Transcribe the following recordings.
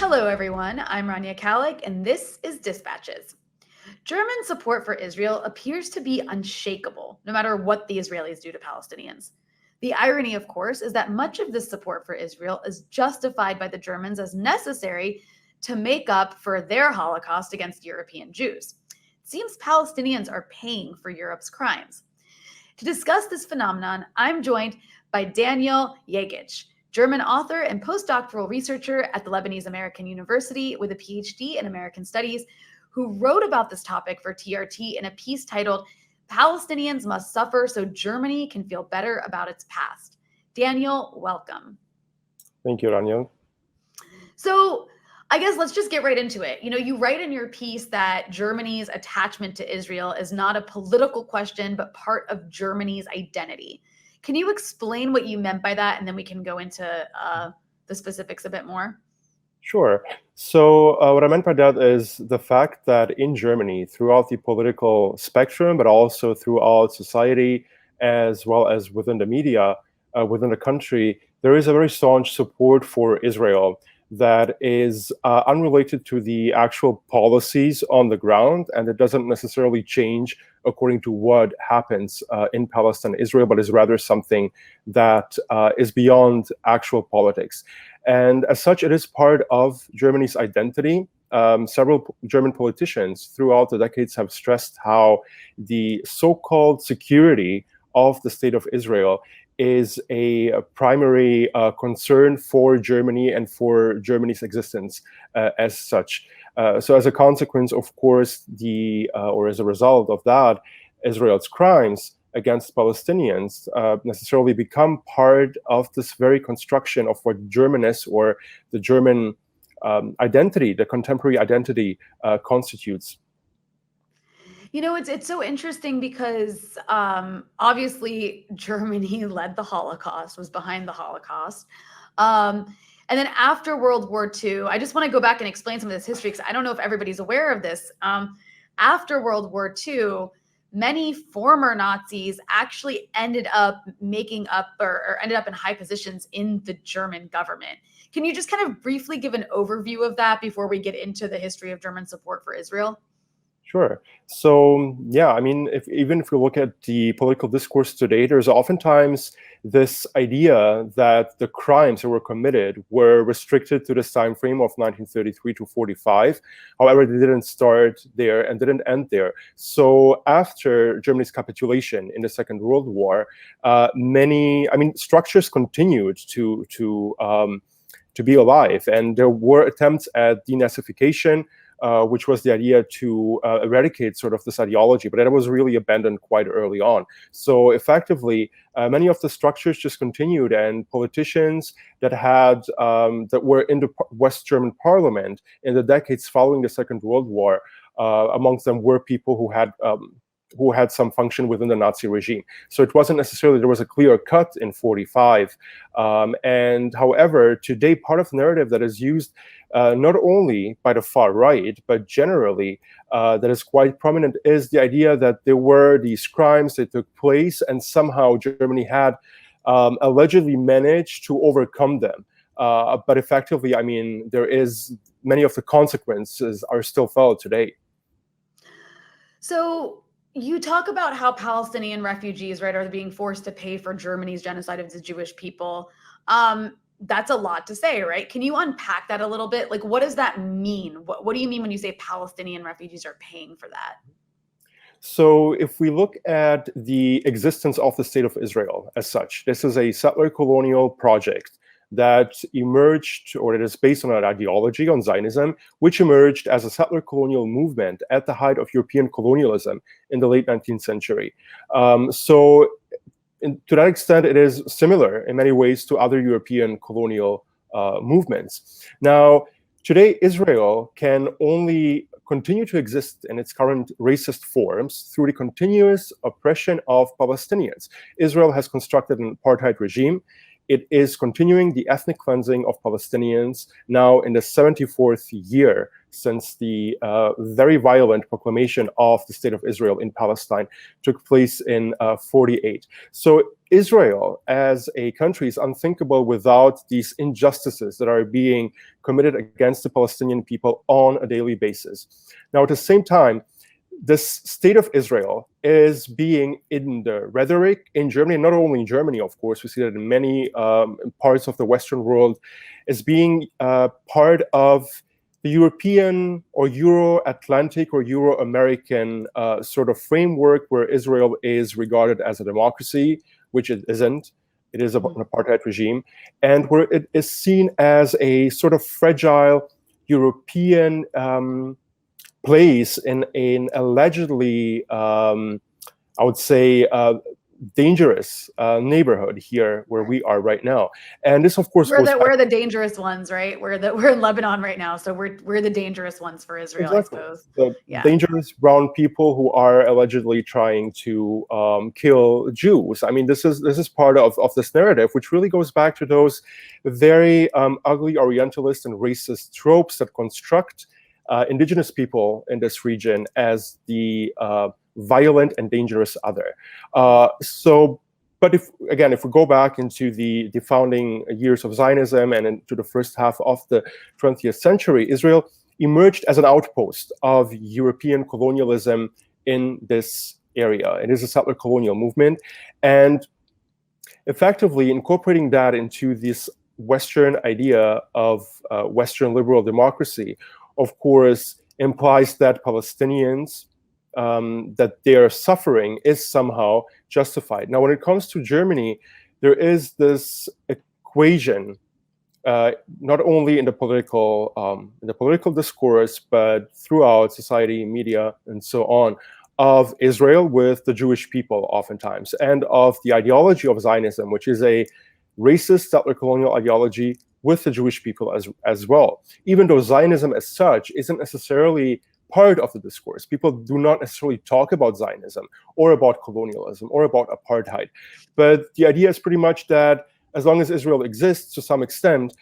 Hello, everyone. I'm Rania Kalik, and this is Dispatches. German support for Israel appears to be unshakable, no matter what the Israelis do to Palestinians. The irony, of course, is that much of this support for Israel is justified by the Germans as necessary to make up for their Holocaust against European Jews. It seems Palestinians are paying for Europe's crimes. To discuss this phenomenon, I'm joined by Daniel Yegic, German author and postdoctoral researcher at the Lebanese American University with a PhD in American Studies, who wrote about this topic for TRT in a piece titled Palestinians Must Suffer So Germany Can Feel Better About Its Past. Daniel, welcome. Thank you, Rania. So I guess let's just get right into it. You write in your piece that Germany's attachment to Israel is not a political question, but part of Germany's identity. Can you explain what you meant by that, and then we can go into the specifics a bit more? Sure. So what I meant by that is the fact that in Germany, throughout the political spectrum, but also throughout society, as well as within the media, within the country, there is a very staunch support for Israel that is unrelated to the actual policies on the ground, and it doesn't necessarily change according to what happens in Palestine, Israel, but is rather something that is beyond actual politics. And as such, it is part of Germany's identity. Several German politicians throughout the decades have stressed how the so-called security of the state of Israel is a primary concern for Germany and for Germany's existence as such. So as a consequence, of course, or as a result of that, Israel's crimes against Palestinians necessarily become part of this very construction of what German is, or the German identity, the contemporary identity constitutes. It's so interesting because obviously Germany led the Holocaust, was behind the Holocaust. And then after World War II, I just want to go back and explain some of this history because I don't know if everybody's aware of this. After World War II, many former Nazis actually ended up making up or ended up in high positions in the German government. Can you just kind of briefly give an overview of that before we get into the history of German support for Israel? Sure. So, yeah, I mean, even if you look at the political discourse today, there's oftentimes this idea that the crimes that were committed were restricted to this time frame of 1933 to 45. However, they didn't start there and didn't end there. So after Germany's capitulation in the Second World War, structures continued to be alive, and there were attempts at denazification, which was the idea to eradicate sort of this ideology, but that was really abandoned quite early on. So effectively, many of the structures just continued, and politicians that were in the West German parliament in the decades following the Second World War, amongst them were people who had some function within the Nazi regime. So it wasn't necessarily there was a clear cut in 45. And however, today, part of the narrative that is used not only by the far right, but generally that is quite prominent is the idea that there were these crimes that took place and somehow Germany had allegedly managed to overcome them. But effectively, I mean, many of the consequences are still felt today. So you talk about how Palestinian refugees, right, are being forced to pay for Germany's genocide of the Jewish people. That's a lot to say, right? Can you unpack that a little bit? Like, what does that mean? What do you mean when you say Palestinian refugees are paying for that? So if we look at the existence of the State of Israel as such, this is a settler colonial project that emerged, or that is based on an ideology, on Zionism, which emerged as a settler colonial movement at the height of European colonialism in the late 19th century. To that extent, it is similar in many ways to other European colonial movements. Now, today, Israel can only continue to exist in its current racist forms through the continuous oppression of Palestinians. Israel has constructed an apartheid regime. It is continuing the ethnic cleansing of Palestinians now in the 74th year since the very violent proclamation of the State of Israel in Palestine took place in 48. So Israel as a country is unthinkable without these injustices that are being committed against the Palestinian people on a daily basis. Now, at the same time, this state of Israel is being in the rhetoric in Germany, not only in Germany, of course, we see that in many parts of the Western world, is being part of the European or Euro-Atlantic or Euro-American sort of framework where Israel is regarded as a democracy, which it isn't. It is an apartheid regime, and where it is seen as a sort of fragile European place in an allegedly, I would say, dangerous neighborhood here where we are right now. And this, of course, we're the dangerous ones, right? We're in Lebanon right now, so we're the dangerous ones for Israel, exactly. I suppose. The dangerous brown people who are allegedly trying to kill Jews. I mean, this is part of this narrative, which really goes back to those very ugly Orientalist and racist tropes that construct indigenous people in this region as the violent and dangerous other. But if we go back into the founding years of Zionism and into the first half of the 20th century, Israel emerged as an outpost of European colonialism in this area. It is a settler colonial movement, and effectively incorporating that into this Western idea of Western liberal democracy, of course, implies that Palestinians, that their suffering is somehow justified. Now, when it comes to Germany, there is this equation, not only in the political discourse, but throughout society, media, and so on, of Israel with the Jewish people oftentimes, and of the ideology of Zionism, which is a racist settler colonial ideology with the Jewish people as well. Even though Zionism as such isn't necessarily part of the discourse. People do not necessarily talk about Zionism or about colonialism or about apartheid. But the idea is pretty much that as long as Israel exists to some extent,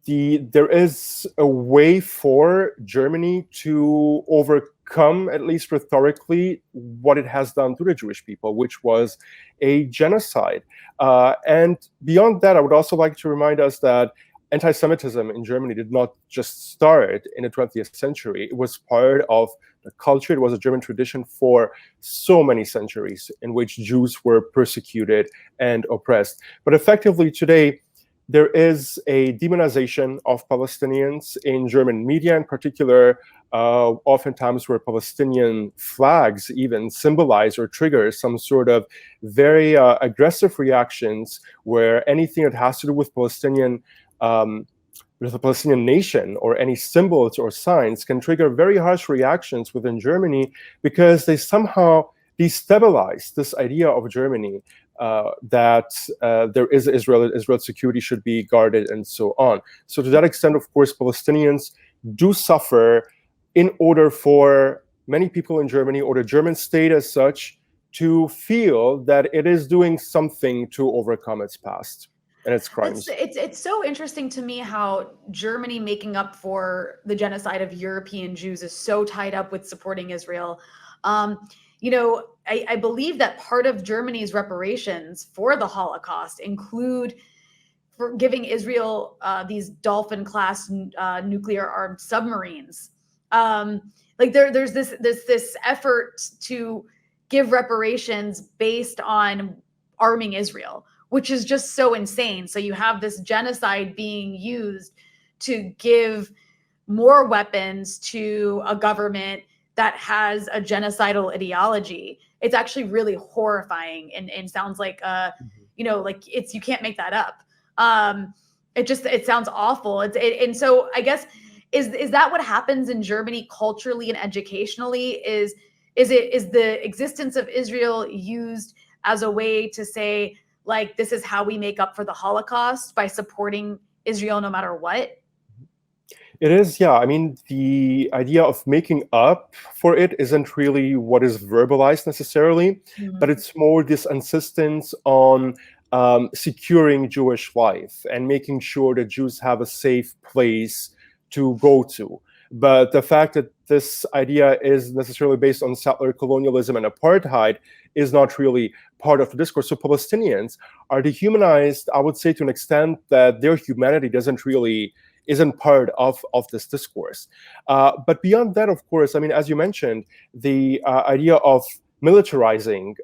there is a way for Germany to overcome, at least rhetorically, what it has done to the Jewish people, which was a genocide. And beyond that, I would also like to remind us that anti-Semitism in Germany did not just start in the 20th century. It was part of the culture. It was a German tradition for so many centuries in which Jews were persecuted and oppressed. But effectively today, there is a demonization of Palestinians in German media in particular, oftentimes where Palestinian flags even symbolize or trigger some sort of very aggressive reactions, where anything that has to do with with the Palestinian nation or any symbols or signs can trigger very harsh reactions within Germany, because they somehow destabilize this idea of Germany, that there is Israel's security should be guarded and so on. So to that extent, of course, Palestinians do suffer in order for many people in Germany or the German state as such to feel that it is doing something to overcome its past and its crimes. It's so interesting to me how Germany making up for the genocide of European Jews is so tied up with supporting Israel. I believe that part of Germany's reparations for the Holocaust include for giving Israel these Dolphin-class nuclear-armed submarines. There's this effort to give reparations based on arming Israel, which is just so insane. So you have this genocide being used to give more weapons to a government that has a genocidal ideology. It's actually really horrifying and sounds like, you can't make that up. It sounds awful. And so I guess, is that what happens in Germany culturally and educationally? Is the existence of Israel used as a way to say, like, this is how we make up for the Holocaust, by supporting Israel no matter what? It is, yeah. I mean, the idea of making up for it isn't really what is verbalized necessarily, but it's more this insistence on securing Jewish life and making sure that Jews have a safe place to go to. But the fact that this idea is necessarily based on settler colonialism and apartheid is not really part of the discourse. So Palestinians are dehumanized, I would say, to an extent that their humanity isn't part of this discourse. But beyond that, of course, I mean, as you mentioned, the idea of militarizing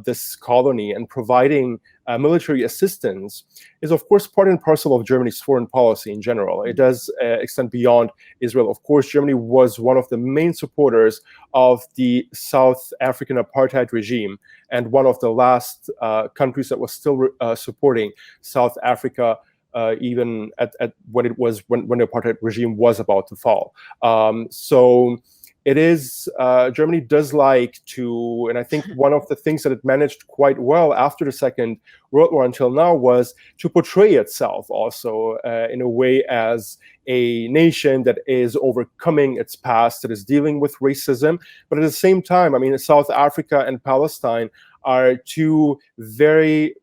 this colony and providing military assistance is, of course, part and parcel of Germany's foreign policy in general. It does extend beyond Israel. Of course, Germany was one of the main supporters of the South African apartheid regime and one of the last countries that was still supporting South Africa even at when the apartheid regime was about to fall. So it is, Germany does like to, and I think one of the things that it managed quite well after the Second World War until now was to portray itself also in a way as a nation that is overcoming its past, that is dealing with racism. But at the same time, I mean, South Africa and Palestine are two very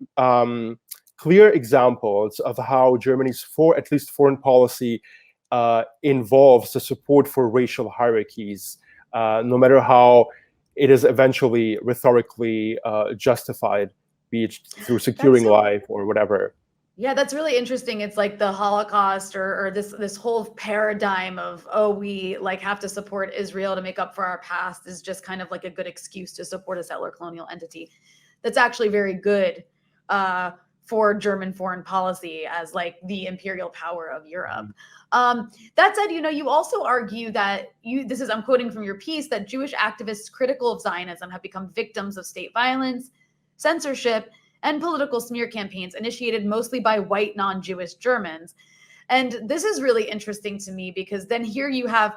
clear examples of how Germany's at least foreign policy involves the support for racial hierarchies, no matter how it is eventually rhetorically justified, be it through securing life or whatever. Yeah, that's really interesting. It's like the Holocaust or this whole paradigm of, oh, we like have to support Israel to make up for our past is just kind of like a good excuse to support a settler colonial entity. That's actually very good for German foreign policy as like the imperial power of Europe. That said, you also argue that I'm quoting from your piece, that Jewish activists critical of Zionism have become victims of state violence, censorship, and political smear campaigns initiated mostly by white non-Jewish Germans. And this is really interesting to me because then here you have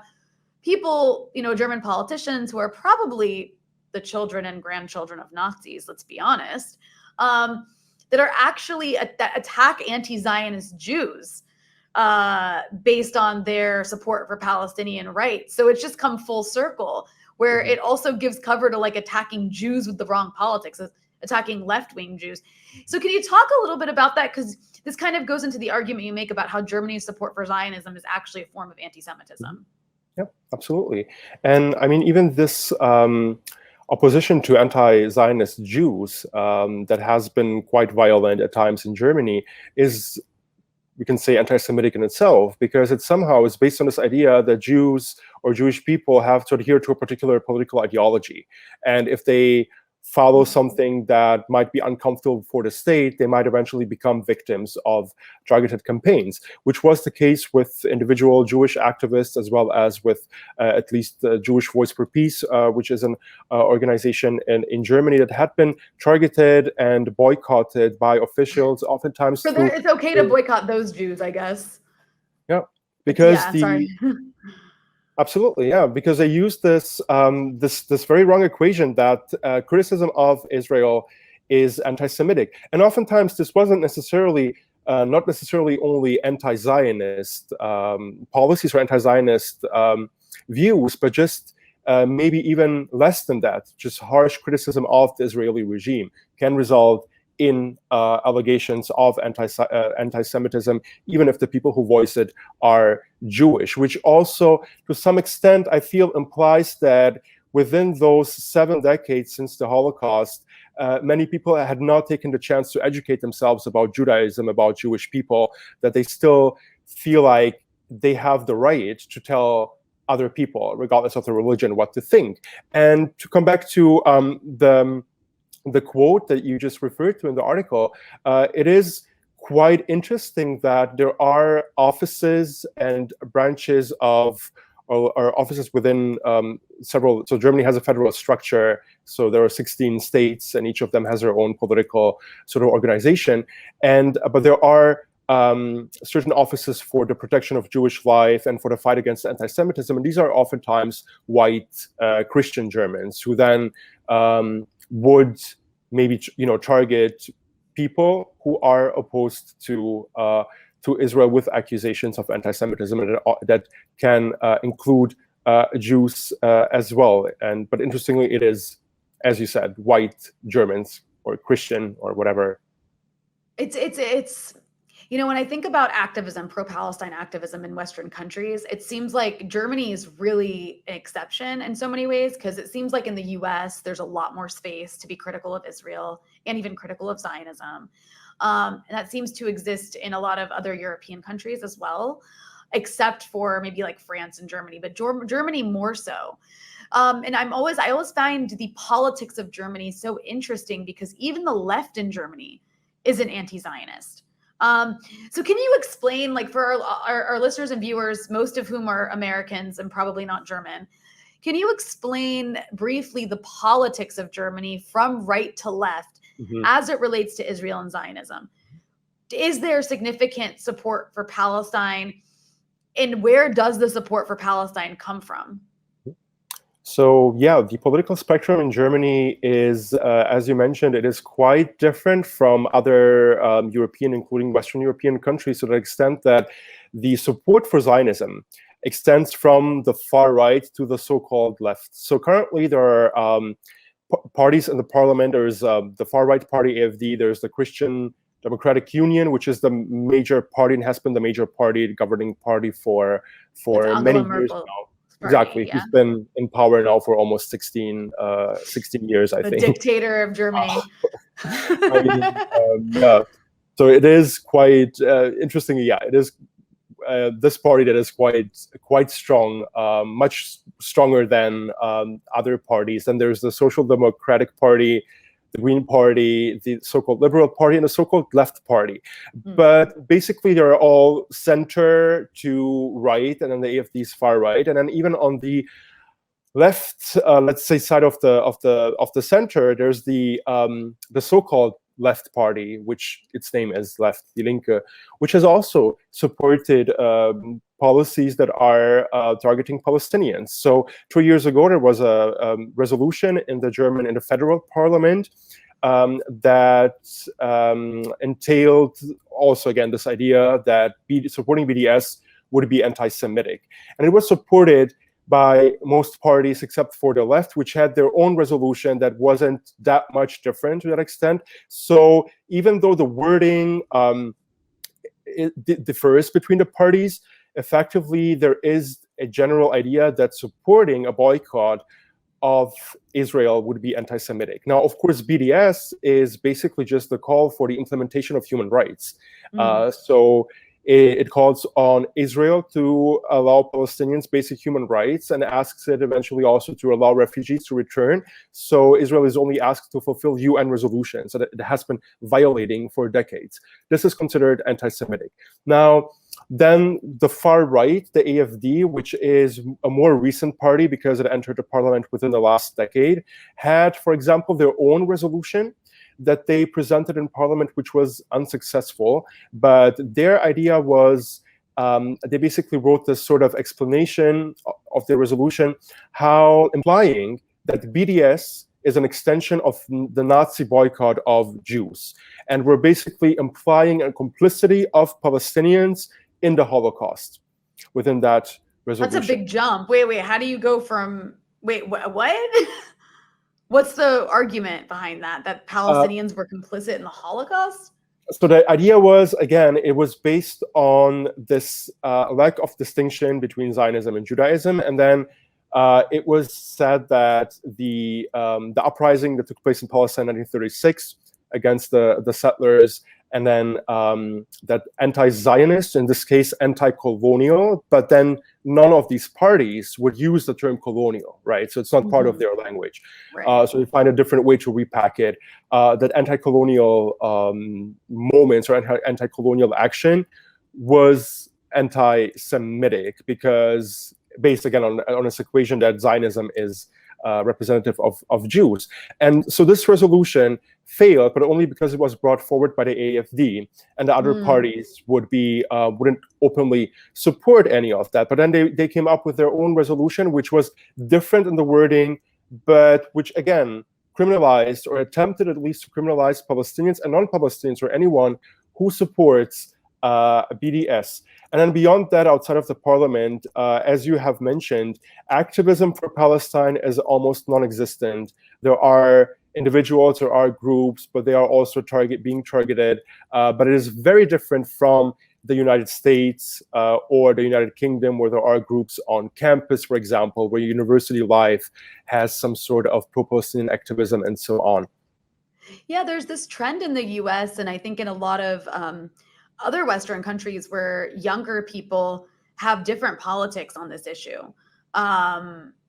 people, German politicians who are probably the children and grandchildren of Nazis, let's be honest, that are actually that attack anti-Zionist Jews based on their support for Palestinian rights. So it's just come full circle, where it also gives cover to like attacking Jews with the wrong politics, attacking left-wing Jews. So can you talk a little bit about that? Because this kind of goes into the argument you make about how Germany's support for Zionism is actually a form of anti-Semitism. Yep, absolutely. And I mean, even this opposition to anti-Zionist Jews that has been quite violent at times in Germany is, we can say, anti-Semitic in itself, because it somehow is based on this idea that Jews or Jewish people have to adhere to a particular political ideology. And if they follow something that might be uncomfortable for the state, they might eventually become victims of targeted campaigns, which was the case with individual Jewish activists, as well as with at least the Jewish Voice for Peace, which is an organization in Germany that had been targeted and boycotted by officials, oftentimes. So it's okay to boycott those Jews, I guess. Yeah, because sorry. Absolutely, yeah, because they use this this very wrong equation that criticism of Israel is anti-Semitic, and oftentimes this wasn't necessarily not necessarily only anti-Zionist policies or anti-Zionist views, but just maybe even less than that. Just harsh criticism of the Israeli regime can result in allegations of anti-Semitism, even if the people who voice it are Jewish, which also, to some extent, I feel implies that within those 7 decades since the Holocaust, many people had not taken the chance to educate themselves about Judaism, about Jewish people, that they still feel like they have the right to tell other people, regardless of their religion, what to think. And to come back to the quote that you just referred to in the article, it is quite interesting that there are offices and branches of, or offices within several, so Germany has a federal structure, so there are 16 states, and each of them has their own political sort of organization, but there are certain offices for the protection of Jewish life and for the fight against anti-Semitism, and these are oftentimes white Christian Germans who then would maybe target people who are opposed to Israel with accusations of anti-Semitism, and that can include Jews as well. But interestingly, it is, as you said, white Germans or Christian or whatever. It's When I think about activism, pro-Palestine activism in Western countries, it seems like Germany is really an exception in so many ways, because it seems like in the US, there's a lot more space to be critical of Israel and even critical of Zionism. And that seems to exist in a lot of other European countries as well, except for maybe like France and Germany, but Germany more so. And I always find the politics of Germany so interesting, because even the left in Germany isn't anti-Zionist. So can you explain, like, for our listeners and viewers, most of whom are Americans and probably not German, can you explain briefly the politics of Germany from right to left as it relates to Israel and Zionism? Is there significant support for Palestine, and where does the support for Palestine come from? So yeah, the political spectrum in Germany is, as you mentioned, it is quite different from other European, including Western European countries, to the extent that the support for Zionism extends from the far right to the so-called left. So currently there are parties in the parliament. There's the far right party, AfD. There's the Christian Democratic Union, which is the major party and has been the major party, governing party for many years now. Exactly. Yeah. He's been in power now for almost 16 years, I think. The dictator of Germany. Yeah. So it is quite interesting. Yeah, it is this party that is quite strong, much stronger than other parties. And there's the Social Democratic Party, the Green Party, the so-called Liberal Party, and the so-called Left Party. But basically, they're all center to right, and then the AfD is far right, and then even on the left, let's say, side of the center, there's the so-called Left Party, which its name is Left, Die Linke, which has also supported policies that are targeting Palestinians. So 2 years ago, there was a resolution in the federal parliament that entailed also, again, this idea that supporting BDS would be anti-Semitic. And it was supported by most parties except for the left, which had their own resolution that wasn't that much different to that extent. So even though the wording it differs between the parties, effectively there is a general idea that supporting a boycott of Israel would be anti-Semitic. Now, of course, BDS is basically just the call for the implementation of human rights. So it calls on Israel to allow Palestinians basic human rights, and asks it eventually also to allow refugees to return. So Israel is only asked to fulfill UN resolutions that it has been violating for decades. This is considered anti-Semitic. Now, then the far right, the AfD, which is a more recent party because it entered the parliament within the last decade, had, for example, their own resolution that they presented in parliament, which was unsuccessful. But their idea was, they basically wrote this sort of explanation of their resolution, how implying that BDS is an extension of the Nazi boycott of Jews. And we're basically implying a complicity of Palestinians in the Holocaust within that resolution. That's a big jump. Wait, how do you go from, what? What's the argument behind that Palestinians were complicit in the Holocaust? So the idea was, again, it was based on this lack of distinction between Zionism and Judaism. And then it was said that the uprising that took place in Palestine in 1936 against the settlers, and then that anti-Zionist, in this case anti-colonial, but then none of these parties would use the term colonial, right? So it's not part of their language. Right. So they find a different way to repack it. That anti-colonial moments or anti-colonial action was anti-Semitic, because based, again, on this equation that Zionism is representative of Jews. And so this resolution failed, but only because it was brought forward by the AfD, and the other parties wouldn't openly support any of that. But then they came up with their own resolution, which was different in the wording, but which, again, criminalized, or attempted at least to criminalize, Palestinians and non-Palestinians, or anyone who supports BDS. And then beyond that, outside of the parliament, as you have mentioned, activism for Palestine is almost non-existent. There are individuals, there are groups, but they are also being targeted. But it is very different from the United States or the United Kingdom, where there are groups on campus, for example, where university life has some sort of pro-Palestinian activism and so on. Yeah, there's this trend in the US, and I think in a lot of other Western countries, where younger people have different politics on this issue.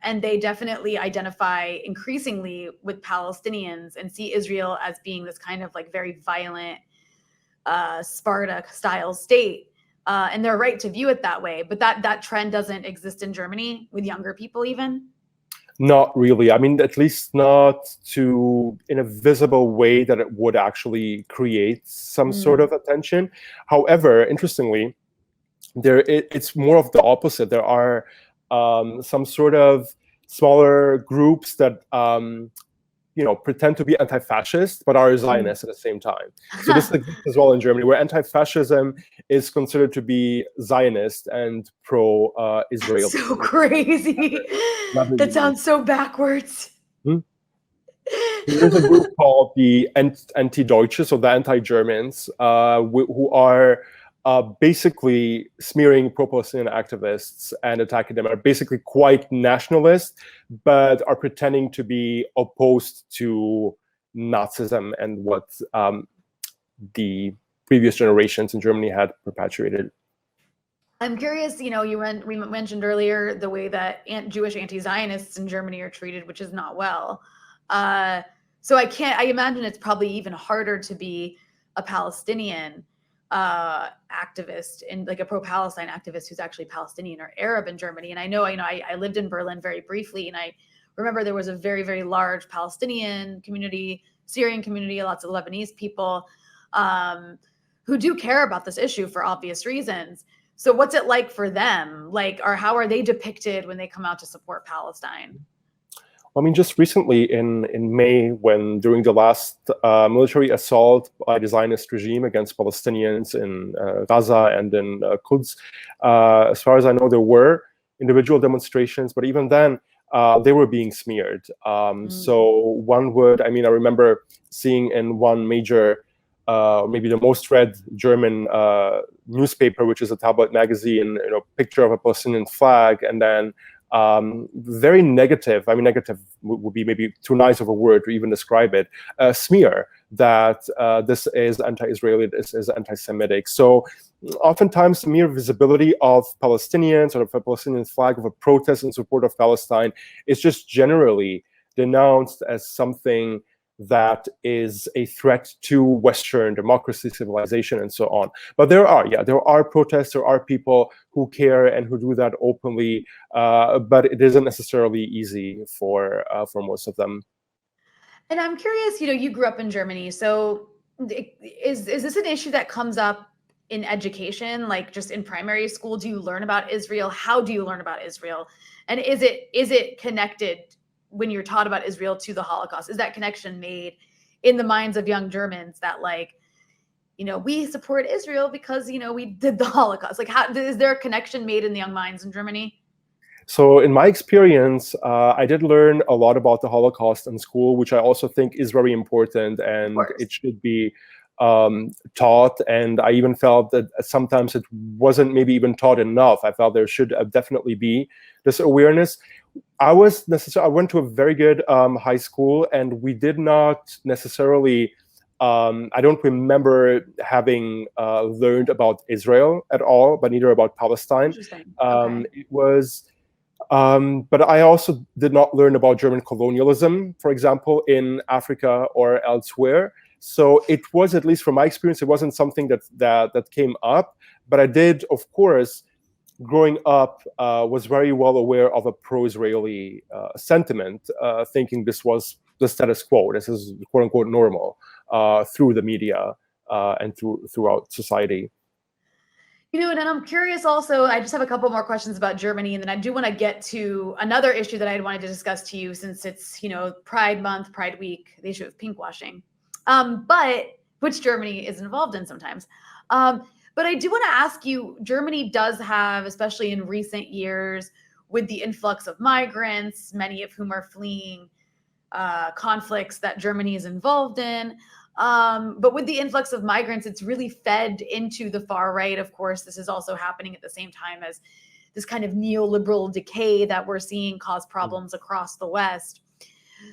And they definitely identify increasingly with Palestinians and see Israel as being this kind of like very violent Sparta style state. And they're right to view it that way. But that trend doesn't exist in Germany with younger people even. Not really. I mean, at least not in a visible way that it would actually create some sort of attention. However, interestingly, it's more of the opposite. There are some sort of smaller groups that pretend to be anti-fascist but are Zionists at the same time. So this exists as well in Germany, where anti-fascism is considered to be Zionist and pro-Israel. So crazy. That sounds so backwards. There's a group called the Anti-Deutsche, so the anti-Germans, who are basically smearing pro-Palestinian activists and attacking them, are basically quite nationalist, but are pretending to be opposed to Nazism and what the previous generations in Germany had perpetuated. I'm curious, we mentioned earlier the way that Jewish anti-Zionists in Germany are treated, which is not well. So I imagine it's probably even harder to be a Palestinian activist and like a pro-Palestine activist who's actually Palestinian or Arab in Germany. And I know, I lived in Berlin very briefly, and I remember there was a very, very large Palestinian community, Syrian community, lots of Lebanese people who do care about this issue for obvious reasons. So what's it like for them? Or how are they depicted when they come out to support Palestine? I mean, just recently in May, during the last military assault by the Zionist regime against Palestinians in Gaza and in Quds, as far as I know, there were individual demonstrations, but even then, they were being smeared. So I remember seeing in one major, maybe the most read German newspaper, which is a tabloid magazine, picture of a Palestinian flag, and then very negative. I mean, negative would be maybe too nice of a word to even describe it. Smear that this is anti-Israeli, this is anti-Semitic. So oftentimes the mere visibility of Palestinians or of a Palestinian flag, of a protest in support of Palestine, is just generally denounced as something that is a threat to Western democracy, civilization, and so on. But there are protests, there are people who care and who do that openly, but it isn't necessarily easy for most of them. And I'm curious, you grew up in Germany, so is this an issue that comes up in education, like just in primary school? Do you learn about Israel? How do you learn about Israel? And is it connected when you're taught about Israel to the Holocaust? Is that connection made in the minds of young Germans that we support Israel because, we did the Holocaust? Is there a connection made in the young minds in Germany? So in my experience, I did learn a lot about the Holocaust in school, which I also think is very important, and it should be taught. And I even felt that sometimes it wasn't maybe even taught enough. I felt there should definitely be this awareness. I went to a very good high school, and we did not necessarily, I don't remember having learned about Israel at all, but neither about Palestine. It was, but I also did not learn about German colonialism, for example, in Africa or elsewhere. So it was, at least from my experience, it wasn't something that came up. But I did, of course, growing up, was very well aware of a pro-Israeli sentiment, thinking this was the status quo, this is quote unquote normal, through the media and throughout society. And I'm curious also, I just have a couple more questions about Germany, and then I do want to get to another issue that I wanted to discuss to you, since it's, Pride Month, Pride Week, the issue of pinkwashing, but which Germany is involved in sometimes. But I do want to ask you, Germany does have, especially in recent years, with the influx of migrants, many of whom are fleeing conflicts that Germany is involved in. But with the influx of migrants, it's really fed into the far right. Of course, this is also happening at the same time as this kind of neoliberal decay that we're seeing cause problems across the West.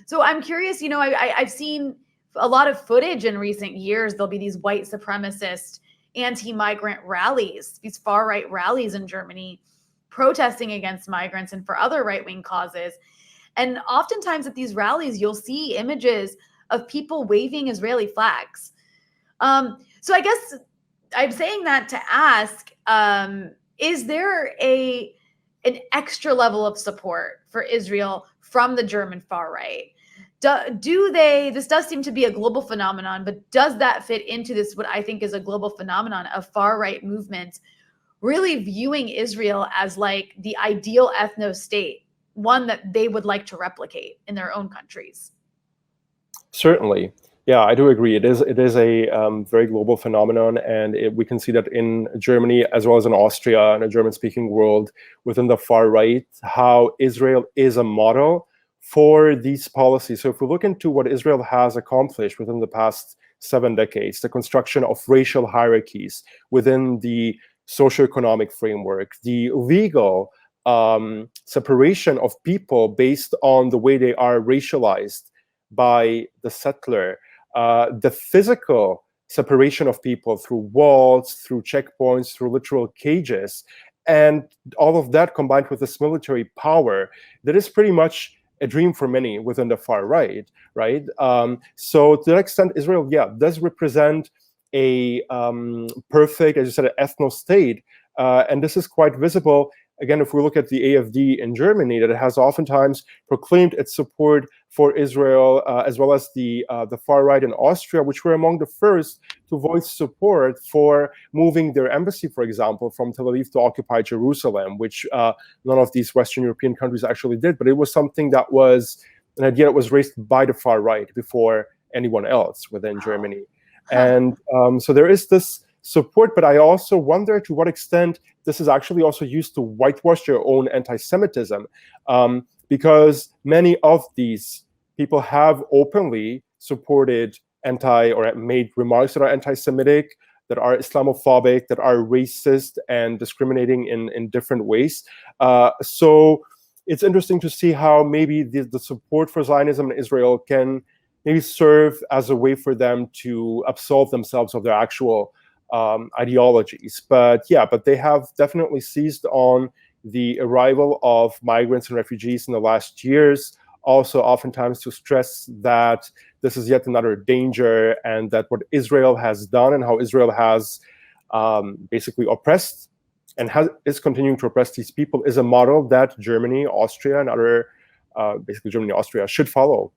So I'm curious, I've seen a lot of footage in recent years. There'll be these white supremacist anti-migrant rallies, these far right rallies in Germany, protesting against migrants and for other right-wing causes. And oftentimes at these rallies, you'll see images of people waving Israeli flags. So I guess I'm saying that to ask, is there an extra level of support for Israel from the German far right? This does seem to be a global phenomenon, but does that fit into this, what I think is a global phenomenon of far right movements really viewing Israel as like the ideal ethno state, one that they would like to replicate in their own countries? Certainly. Yeah, I do agree. It is a very global phenomenon, and we can see that in Germany as well as in Austria and a German-speaking world within the far right, how Israel is a model for these policies. So if we look into what Israel has accomplished within the past 7 decades, the construction of racial hierarchies within the socioeconomic framework, the legal separation of people based on the way they are racialized by the settler, the physical separation of people through walls, through checkpoints, through literal cages, and all of that combined with this military power, that is pretty much a dream for many within the far right, right? So to that extent, Israel, does represent a perfect, as you said, an ethno state, and this is quite visible. Again, if we look at the AfD in Germany, that it has oftentimes proclaimed its support for Israel, as well as the far right in Austria, which were among the first to voice support for moving their embassy, for example, from Tel Aviv to occupy Jerusalem, which none of these Western European countries actually did. But it was something that was an idea that was raised by the far right before anyone else within Germany. And so there is this support, but I also wonder to what extent this is actually also used to whitewash their own anti-Semitism, because many of these people have openly supported or made remarks that are anti-Semitic, that are Islamophobic, that are racist and discriminating in different ways. So it's interesting to see how maybe the support for Zionism in Israel can maybe serve as a way for them to absolve themselves of their actual ideologies. But they have definitely seized on the arrival of migrants and refugees in the last years, also oftentimes to stress that this is yet another danger, and that what Israel has done and how Israel has basically oppressed and is continuing to oppress these people is a model that Germany, Austria, and other, basically Germany, Austria, should follow.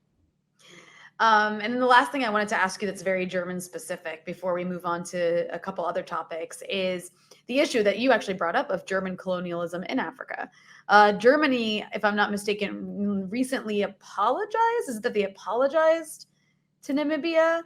And then the last thing I wanted to ask you that's very German specific before we move on to a couple other topics is the issue that you actually brought up of German colonialism in Africa. Germany, if I'm not mistaken, recently apologized. Is it that they apologized to Namibia?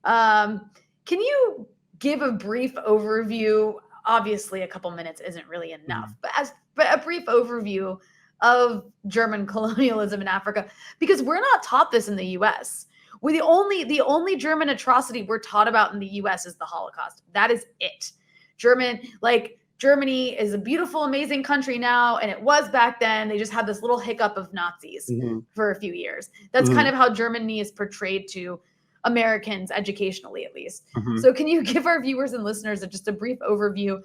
Can you give a brief overview? Obviously, a couple minutes isn't really enough, but a brief overview of German colonialism in Africa, because we're not taught this in the US. The only German atrocity we're taught about in the US is the Holocaust. That is it. Germany is a beautiful, amazing country now, and it was back then. They just had this little hiccup of Nazis for a few years. That's kind of how Germany is portrayed to Americans, educationally at least. So can you give our viewers and listeners just a brief overview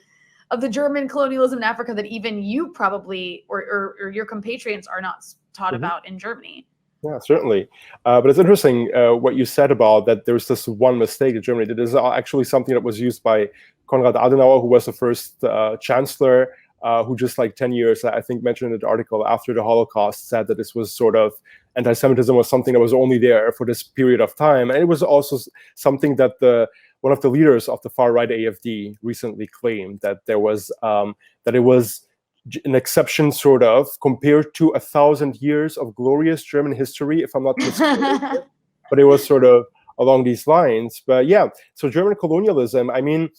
of the German colonialism in Africa that even you probably or your compatriots are not taught about in Germany? Yeah, certainly. But it's interesting what you said about that there's this one mistake that Germany did. This is actually something that was used by Konrad Adenauer, who was the first chancellor, who just like 10 years, I think, mentioned in the article after the Holocaust, said that this was sort of anti-Semitism was something that was only there for this period of time. And it was also something that one of the leaders of the far-right AfD recently claimed, that there was that it was an exception, sort of, compared to 1,000 years of glorious German history, if I'm not mistaken. But it was sort of along these lines. But yeah, so German colonialism, I mean,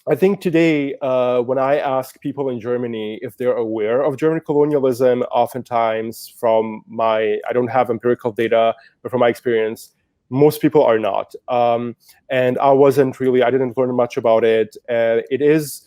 I think today, when I ask people in Germany if they're aware of German colonialism, oftentimes I don't have empirical data, but from my experience, most people are not. And I didn't learn much about it. It is,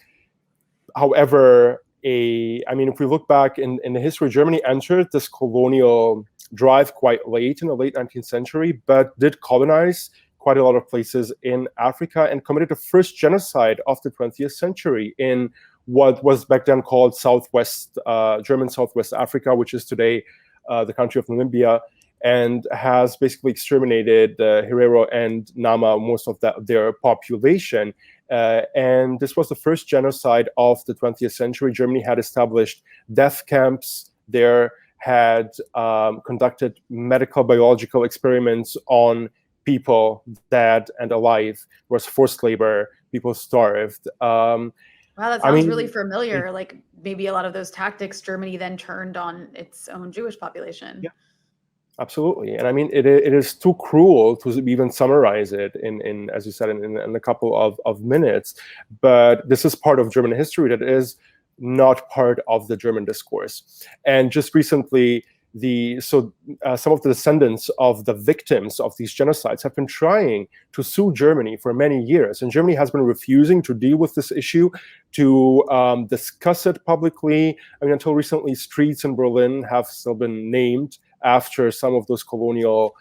however, if we look back in the history, Germany entered this colonial drive quite late in the late 19th century, but did colonize quite a lot of places in Africa and committed the first genocide of the 20th century in what was back then called German Southwest Africa, which is today the country of Namibia, and has basically exterminated Herero and Nama, most of their population. And this was the first genocide of the 20th century. Germany had established death camps there, had conducted medical biological experiments on people dead and alive. There was forced labor, people starved. Wow, that sounds really familiar. Like maybe a lot of those tactics Germany then turned on its own Jewish population. Yeah. Absolutely, and it is too cruel to even summarize it in as you said, in a couple of minutes. But this is part of German history that is not part of the German discourse. And just recently, some of the descendants of the victims of these genocides have been trying to sue Germany for many years, and Germany has been refusing to deal with this issue, to discuss it publicly. Until recently, streets in Berlin have still been named after some of those colonialist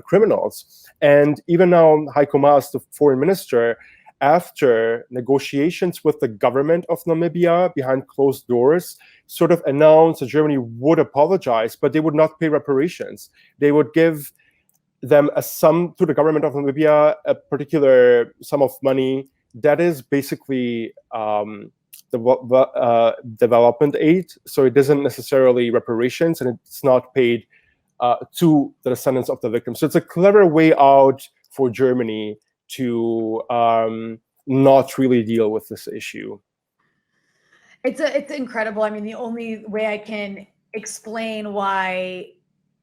criminals. And even now, Heiko Maas, the foreign minister, after negotiations with the government of Namibia behind closed doors, sort of announced that Germany would apologize, but they would not pay reparations. They would give them a sum to the government of Namibia, a particular sum of money that is basically development aid, so it isn't necessarily reparations, and it's not paid to the descendants of the victims. So it's a clever way out for Germany to not really deal with this issue. It's incredible. The only way I can explain why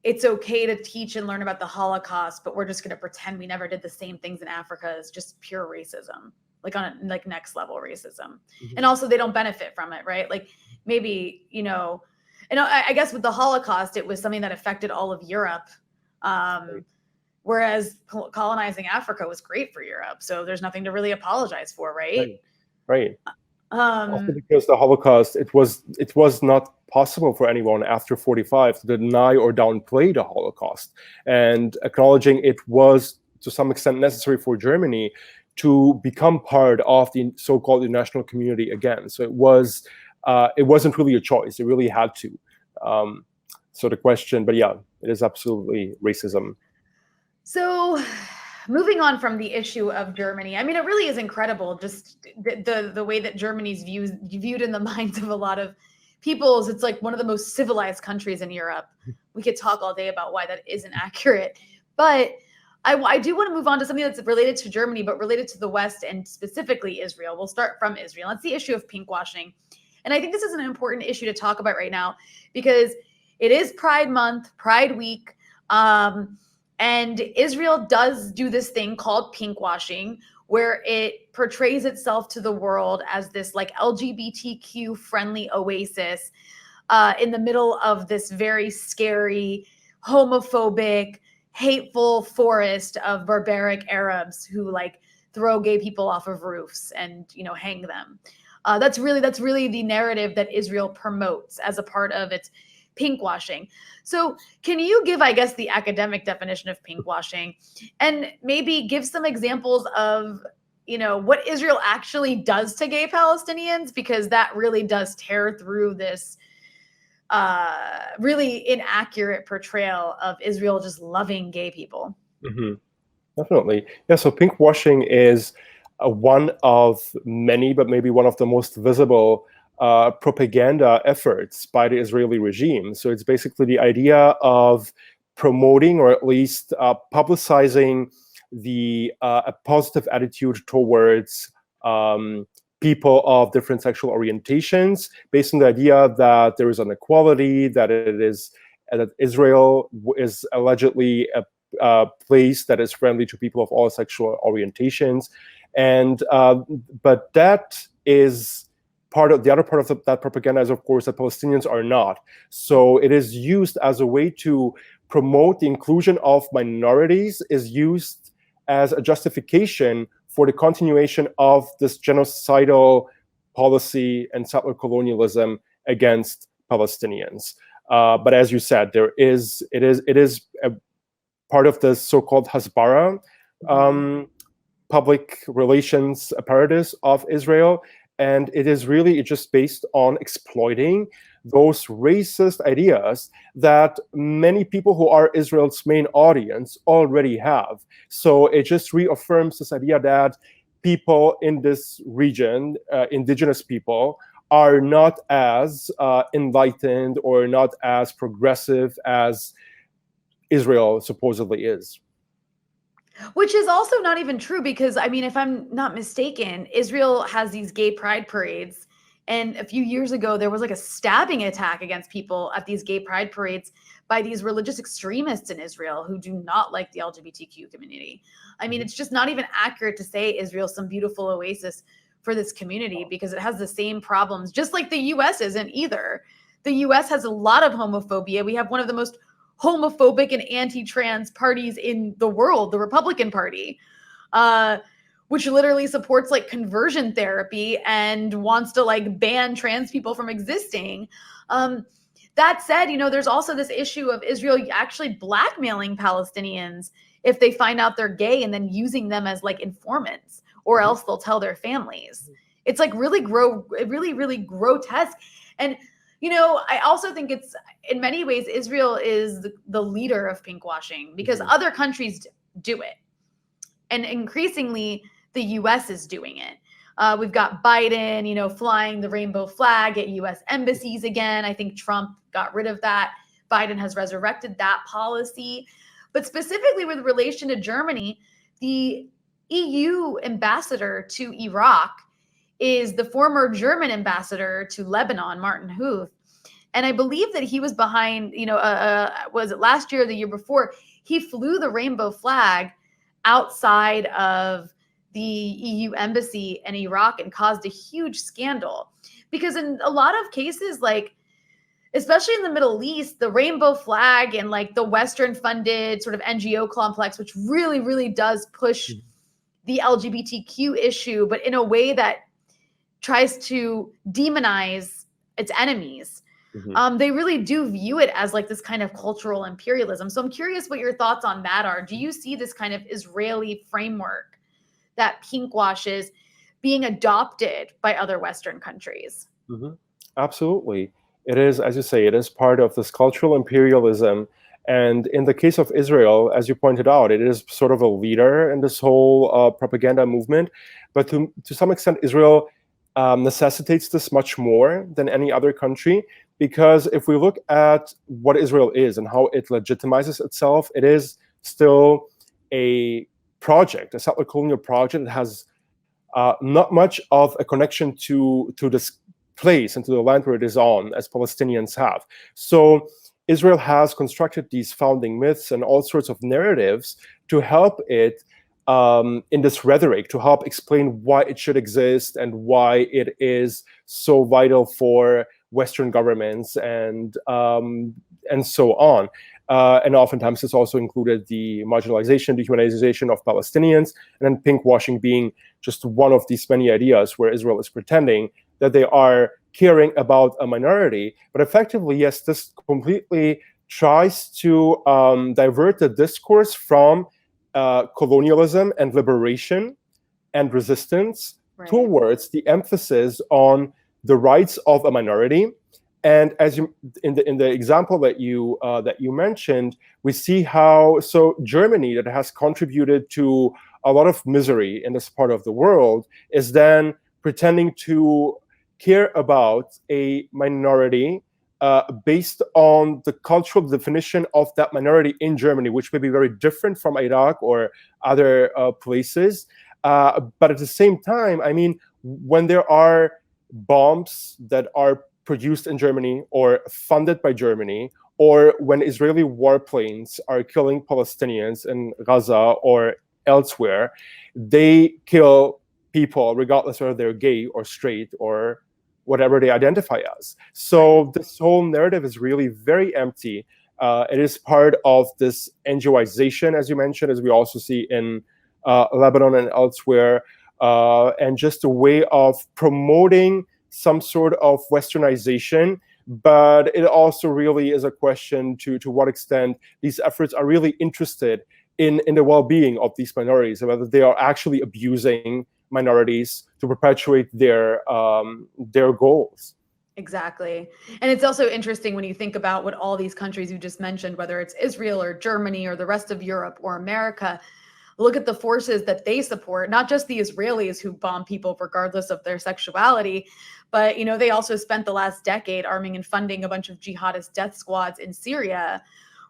it's okay to teach and learn about the Holocaust, but we're just going to pretend we never did the same things in Africa is just pure racism. Like on next level racism. Mm-hmm. And also they don't benefit from it, right? Like maybe, and I guess with the Holocaust, it was something that affected all of Europe. Right. Whereas colonizing Africa was great for Europe. So there's nothing to really apologize for, right? Right. Also because the Holocaust, it was not possible for anyone after 1945 to deny or downplay the Holocaust. And acknowledging it was to some extent necessary for Germany to become part of the so-called international community again. So it wasn't really a choice. It really had to. So the question, but yeah, it is absolutely racism. So moving on from the issue of Germany, it really is incredible just the way that Germany's viewed in the minds of a lot of peoples. It's like one of the most civilized countries in Europe. We could talk all day about why that isn't accurate, but I do want to move on to something that's related to Germany, but related to the West and specifically Israel. We'll start from Israel. That's the issue of pinkwashing. And I think this is an important issue to talk about right now because it is Pride Month, Pride Week. And Israel does do this thing called pinkwashing, where it portrays itself to the world as this like LGBTQ friendly oasis in the middle of this very scary, homophobic, hateful forest of barbaric Arabs who like throw gay people off of roofs and hang them. That's really the narrative that Israel promotes as a part of its pinkwashing. So can you give, I guess, the academic definition of pinkwashing and maybe give some examples of what Israel actually does to gay Palestinians, because that really does tear through this really inaccurate portrayal of Israel just loving gay people. Mm-hmm. Definitely. Yeah, so pinkwashing is one of many, but maybe one of the most visible propaganda efforts by the Israeli regime. So it's basically the idea of promoting or at least publicizing a positive attitude towards people of different sexual orientations, based on the idea that there is an equality, that Israel is allegedly a place that is friendly to people of all sexual orientations, And but that is part of the other part of that propaganda is, of course, that Palestinians are not. So it is used as a way to promote the inclusion of minorities, is used as a justification for the continuation of this genocidal policy and settler colonialism against Palestinians. But as you said, it is a part of the so-called Hasbara public relations apparatus of Israel, and it's just based on exploiting those racist ideas that many people who are Israel's main audience already have. So it just reaffirms this idea that people in this region, indigenous people, are not as enlightened or not as progressive as Israel supposedly is. Which is also not even true because, I mean, if I'm not mistaken, Israel has these gay pride parades. And a few years ago, there was like a stabbing attack against people at these gay pride parades by these religious extremists in Israel who do not like the LGBTQ community. I mean, it's just not even accurate to say Israel's some beautiful oasis for this community because it has the same problems, just like the US isn't either. The US has a lot of homophobia. We have one of the most homophobic and anti-trans parties in the world, the Republican Party, which literally supports like conversion therapy and wants to like ban trans people from existing. That said, you know, there's also this issue of Israel actually blackmailing Palestinians if they find out they're gay and then using them as like informants, or else they'll tell their families. It's like really grotesque. And you know, I also think it's in many ways Israel is the leader of pinkwashing because other countries do it, and increasingly the U.S. is doing it. We've got Biden, you know, flying the rainbow flag at U.S. embassies again. I think Trump got rid of that. Biden has resurrected that policy. But specifically with relation to Germany, the EU ambassador to Iraq is the former German ambassador to Lebanon, Martin Huth. And I believe that he was behind, you know, was it last year or the year before? He flew the rainbow flag outside of the EU embassy in Iraq and caused a huge scandal. Because in a lot of cases, like, especially in the Middle East, the rainbow flag and like the Western funded sort of NGO complex, which really does push the LGBTQ issue, but in a way that tries to demonize its enemies. They really do view it as like this kind of cultural imperialism. So I'm curious what your thoughts on that are. Do you see this kind of Israeli framework that pinkwashes being adopted by other Western countries? Absolutely. It is, as you say, it is part of this cultural imperialism. And in the case of Israel, as you pointed out, it is sort of a leader in this whole propaganda movement. But to some extent, Israel necessitates this much more than any other country, because if we look at what Israel is and how it legitimizes itself, it is still a project, a settler colonial project that has not much of a connection to this place and to the land where it is on, as Palestinians have. So Israel has constructed these founding myths and all sorts of narratives to help it in this rhetoric, to help explain why it should exist and why it is so vital for Western governments and so on. And oftentimes it's also included the marginalization, dehumanization of Palestinians, and then pinkwashing being just one of these many ideas where Israel is pretending that they are caring about a minority. But effectively, yes, this completely tries to divert the discourse from colonialism and liberation and resistance towards the emphasis on the rights of a minority. And as you in the example that you mentioned, we see how Germany, that has contributed to a lot of misery in this part of the world, is then pretending to care about a minority based on the cultural definition of that minority in Germany, which may be very different from Iraq or other places. But at the same time, I mean, when there are bombs that are produced in Germany or funded by Germany, or when Israeli warplanes are killing Palestinians in Gaza or elsewhere, they kill people, regardless whether they're gay or straight or whatever they identify as. So this whole narrative is really very empty. It is part of this NGOization, as you mentioned, as we also see in Lebanon and elsewhere, and just a way of promoting some sort of westernization. But it also really is a question to what extent these efforts are really interested in the well-being of these minorities, and whether they are actually abusing minorities to perpetuate their goals. Exactly. And it's also interesting when you think about what all these countries you just mentioned, whether it's Israel or Germany or the rest of Europe or America, look at the forces that they support, not just the Israelis who bomb people regardless of their sexuality, but they also spent the last decade arming and funding a bunch of jihadist death squads in Syria,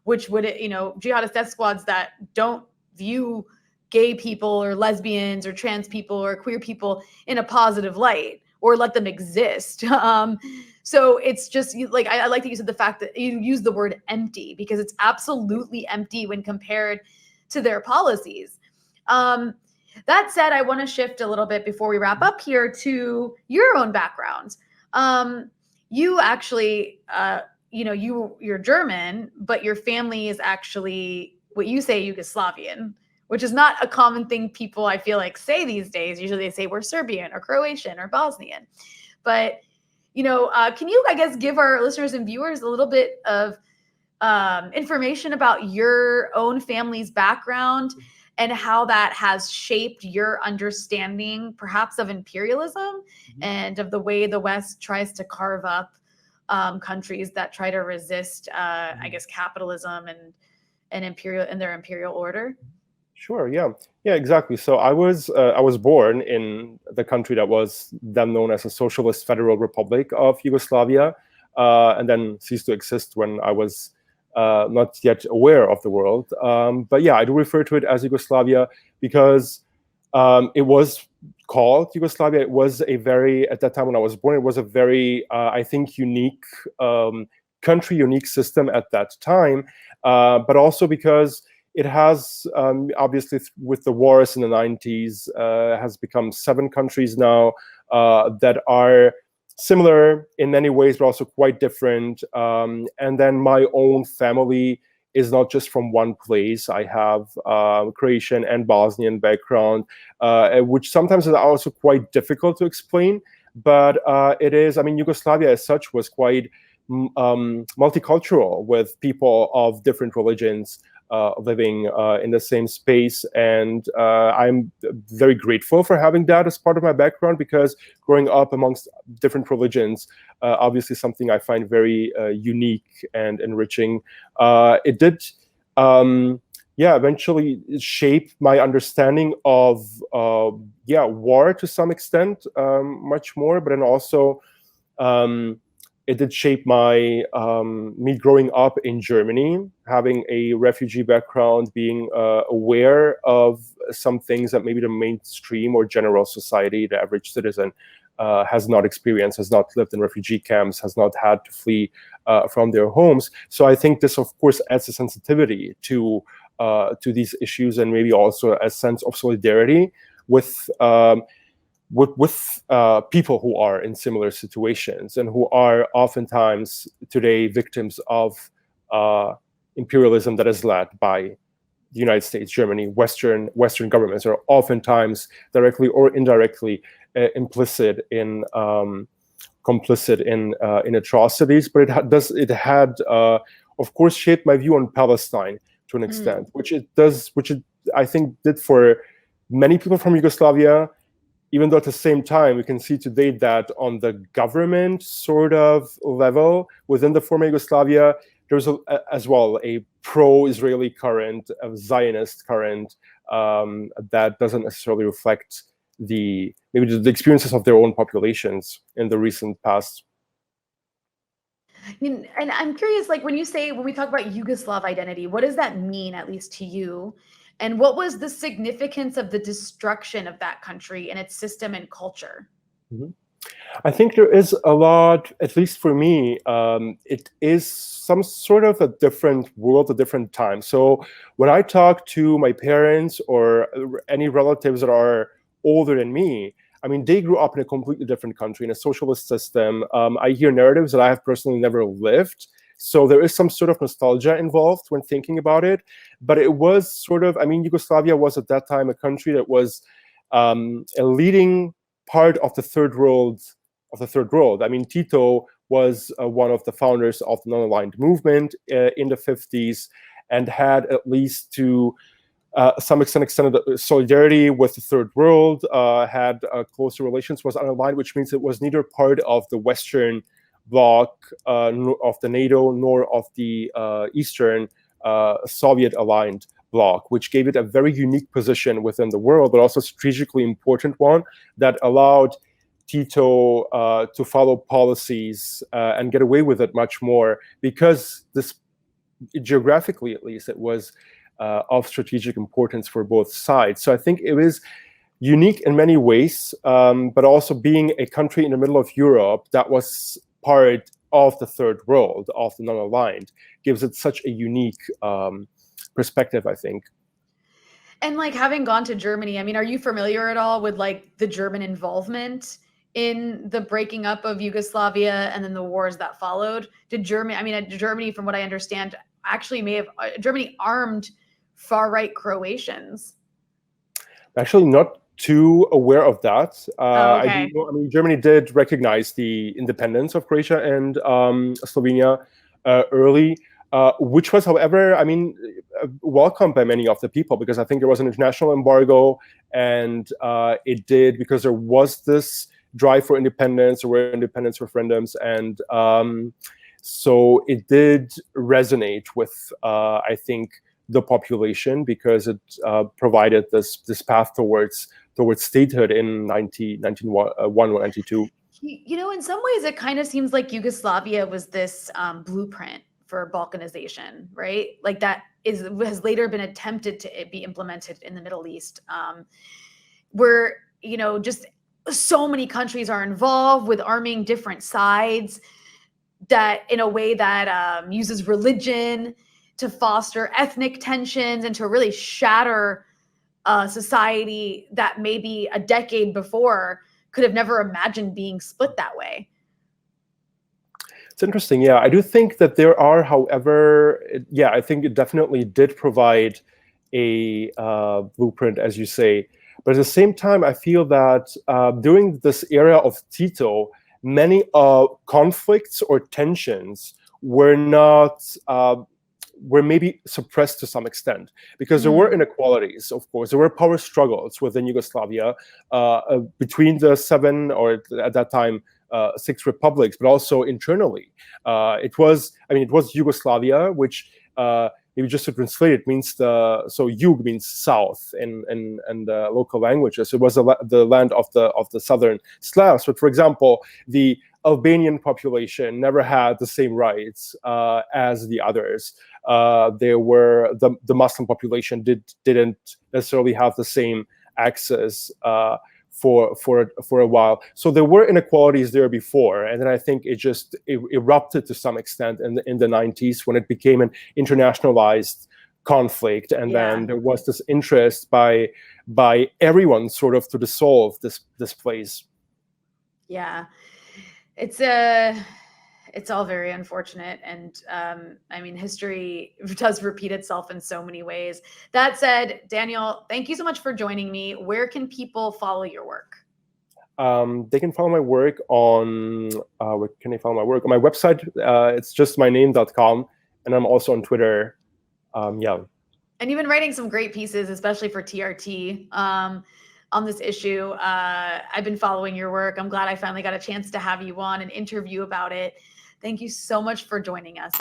which would, jihadist death squads that don't view gay people or lesbians or trans people or queer people in a positive light or let them exist. So it's just like, I like that you said the fact that you use the word empty, because it's absolutely empty when compared to their policies. That said, I want to shift a little bit before we wrap up here to your own background. You actually, you're German, but your family is actually what you say Yugoslavian, which is not a common thing people, I feel like, say these days. Usually they say we're Serbian or Croatian or Bosnian. But, can you, I guess, give our listeners and viewers a little bit of information about your own family's background and how that has shaped your understanding, perhaps, of imperialism and of the way the West tries to carve up countries that try to resist, I guess, capitalism and their imperial order? Sure. Yeah. Yeah. Exactly. So I was born in the country that was then known as a Socialist Federal Republic of Yugoslavia, and then ceased to exist when I was not yet aware of the world. But yeah, I do refer to it as Yugoslavia because it was called Yugoslavia. It was at that time when I was born, it was a very, I think, unique country, unique system at that time, but also because it has, obviously, with the wars in the 90s, has become 7 countries now that are similar in many ways, but also quite different. And then my own family is not just from one place. I have Croatian and Bosnian background, which sometimes is also quite difficult to explain. But it is, Yugoslavia as such was quite multicultural, with people of different religions living in the same space. And I'm very grateful for having that as part of my background, because growing up amongst different religions, obviously something I find very unique and enriching. It did, eventually shape my understanding of, war to some extent, much more, but then also it did shape my me growing up in Germany, having a refugee background, being aware of some things that maybe the mainstream or general society, the average citizen, has not experienced, has not lived in refugee camps, has not had to flee from their homes. So I think this, of course, adds a sensitivity to these issues, and maybe also a sense of solidarity with people who are in similar situations and who are oftentimes today victims of imperialism that is led by the United States, Germany. Western governments are oftentimes directly or indirectly complicit in atrocities. But it had of course shaped my view on Palestine to an extent, which it I think did for many people from Yugoslavia. Even though at the same time, we can see today that on the government sort of level within the former Yugoslavia, there's as well a pro-Israeli current, a Zionist current that doesn't necessarily reflect the experiences of their own populations in the recent past. And I'm curious, like when we talk about Yugoslav identity, what does that mean, at least to you? And what was the significance of the destruction of that country and its system and culture? Mm-hmm. I think there is a lot, at least for me, it is some sort of a different world, a different time. So when I talk to my parents or any relatives that are older than me, I mean, they grew up in a completely different country, in a socialist system. I hear narratives that I have personally never lived. So there is some sort of nostalgia involved when thinking about it. But it was sort of, I mean, Yugoslavia was at that time a country that was a leading part of the third world. I mean, Tito was one of the founders of the non-aligned movement in the 50s, and had, at least to some extent, extended solidarity with the third world, had closer relations, was unaligned, which means it was neither part of the Western bloc of the NATO nor of the Eastern Soviet-aligned bloc, which gave it a very unique position within the world, but also a strategically important one that allowed Tito to follow policies and get away with it much more, because this, geographically at least, it was of strategic importance for both sides. So I think it is unique in many ways, but also being a country in the middle of Europe that was part of the third world, of the non-aligned, gives it such a unique perspective, I think. And like, having gone to Germany, I mean, are you familiar at all with like the German involvement in the breaking up of Yugoslavia and then the wars that followed? Germany, from what I understand, actually may have Germany armed far-right Croatians. Actually, not too aware of that. Okay. I do know, I mean, Germany did recognize the independence of Croatia and Slovenia early, which was, however, I mean, welcomed by many of the people, because I think there was an international embargo, and it did, because there was this drive for independence, there were independence referendums, and so it did resonate with, I think, the population, because it provided this path towards statehood in 1991 or 92. You know, in some ways, it kind of seems like Yugoslavia was this blueprint for Balkanization, right? Like that has later been attempted to be implemented in the Middle East, where, you know, just so many countries are involved with arming different sides, that in a way that uses religion to foster ethnic tensions and to really shatter society that maybe a decade before could have never imagined being split that way. It's interesting. Yeah, I do think that there are, however, I think it definitely did provide a blueprint, as you say. But at the same time, I feel that during this era of Tito, many conflicts or tensions were not were maybe suppressed to some extent, because there were inequalities, of course. There were power struggles within Yugoslavia between the 7, or at that time 6 republics, but also internally. It was Yugoslavia, which maybe just to translate it means so Jug means south in local languages. It was the land of the southern Slavs. But for example, the Albanian population never had the same rights as the others. There were the Muslim population didn't necessarily have the same access for a while. So there were inequalities there before, and then I think it just erupted to some extent in the 90s, when it became an internationalized conflict, and then there was this interest by everyone sort of to dissolve this place. Yeah, it's all very unfortunate, and I mean, history does repeat itself in so many ways. That said, Daniel, thank you so much for joining me. Where can people follow your work? They can follow my work on where can they follow my work? On my website. It's just myname.com, and I'm also on Twitter. And you've been writing some great pieces, especially for TRT. On this issue. I've been following your work. I'm glad I finally got a chance to have you on and interview about it. Thank you so much for joining us.